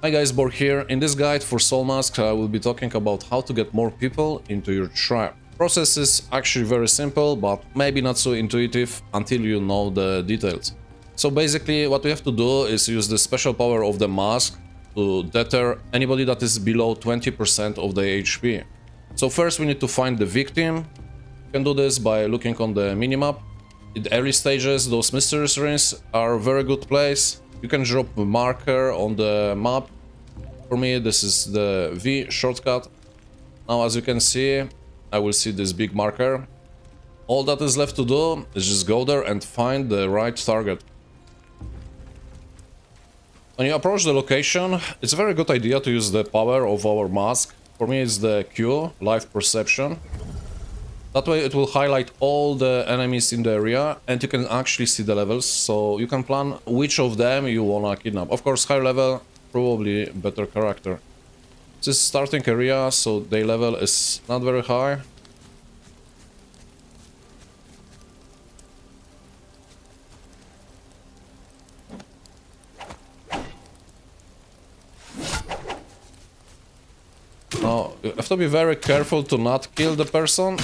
Hi guys, Bor here. In this guide for Soulmask, I will be talking about how to get more people into your tribe. Process is actually very simple, but maybe not so intuitive until you know the details. So basically what we have to do is use the special power of the mask to deter anybody that is below 20% of the HP. So first we need to find the victim. You can do this by looking on the minimap. In the early stages, those mystery rings are a very good place. You can drop a marker on the map. For me, this is the V shortcut. Now, as you can see, I will see this big marker. All that is left to do is just go there and find the right target. When you approach the location, it's a very good idea to use the power of our mask. For me, it's the Q, live perception. That way it will highlight all the enemies in the area and you can actually see the levels, so you can plan which of them you wanna kidnap. Of course, higher level, probably better character. This is starting area, so their level is not very high. Now, you have to be very careful to not kill the person.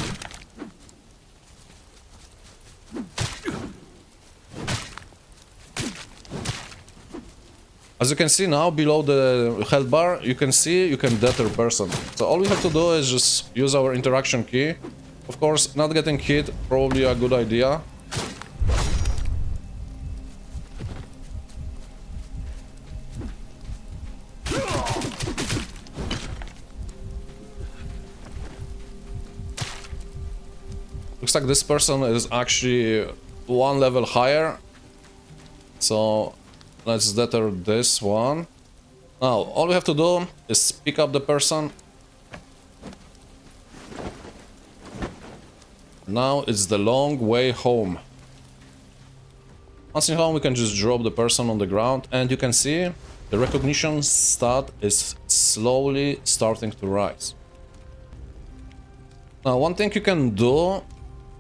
As you can see now, below the health bar, you can see you can deter person. So all we have to do is just use our interaction key. Of course, not getting hit, probably a good idea. Looks like this person is actually one level higher. So let's deter this one. Now, all we have to do is pick up the person. Now it's the long way home. Once in home, we can just drop the person on the ground and you can see the recognition stat is slowly starting to rise. Now, one thing you can do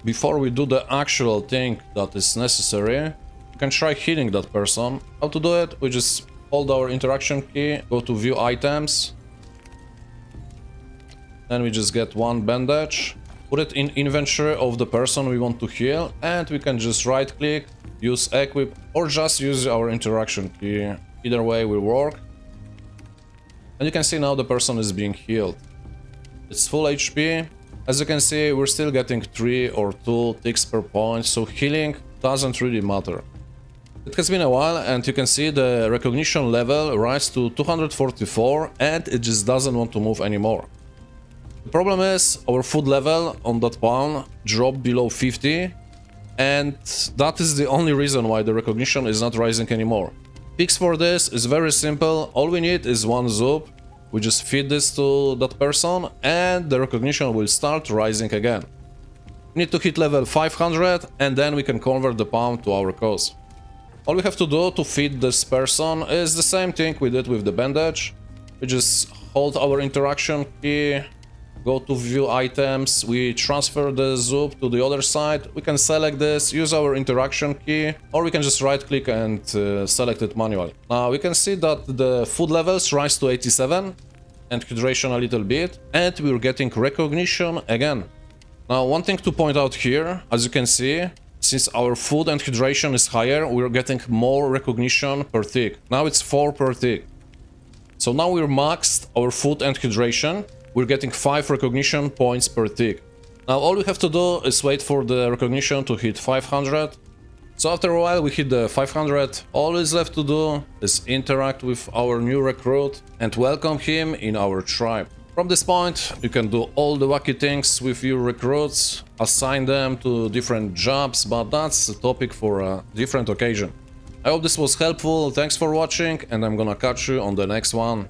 before we do the actual thing that is necessary, you can try healing that person. How to do it? We just hold our interaction key, go to view items. Then we just get one bandage, put it in inventory of the person we want to heal, and we can just right click, use equip, or just use our interaction key. Either way will work. And you can see now the person is being healed. It's full HP. As you can see, we're still getting 3 or 2 ticks per point, so healing doesn't really matter. It has been a while and you can see the recognition level rise to 244 and it just doesn't want to move anymore. The problem is our food level on that pawn dropped below 50 and that is the only reason why the recognition is not rising anymore. Fix for this is very simple. All we need is one zoop. We just feed this to that person and the recognition will start rising again. We need to hit level 500 and then we can convert the pawn to our cause. All we have to do to feed this person is the same thing we did with the bandage. We just hold our interaction key, go to view items, we transfer the zoop to the other side. We can select this, use our interaction key, or we can just right click and select it manually. Now we can see that the food levels rise to 87 and hydration a little bit, and we're getting recognition again. Now one thing to point out here, as you can see, since our food and hydration is higher, we're getting more recognition per tick. Now it's 4 per tick. So now we're maxed our food and hydration. We're getting 5 recognition points per tick. Now all we have to do is wait for the recognition to hit 500. So after a while we hit the 500. All is left to do is interact with our new recruit and welcome him in our tribe. From this point, you can do all the wacky things with your recruits, assign them to different jobs, but that's a topic for a different occasion. I hope this was helpful, thanks for watching, and I'm gonna catch you on the next one.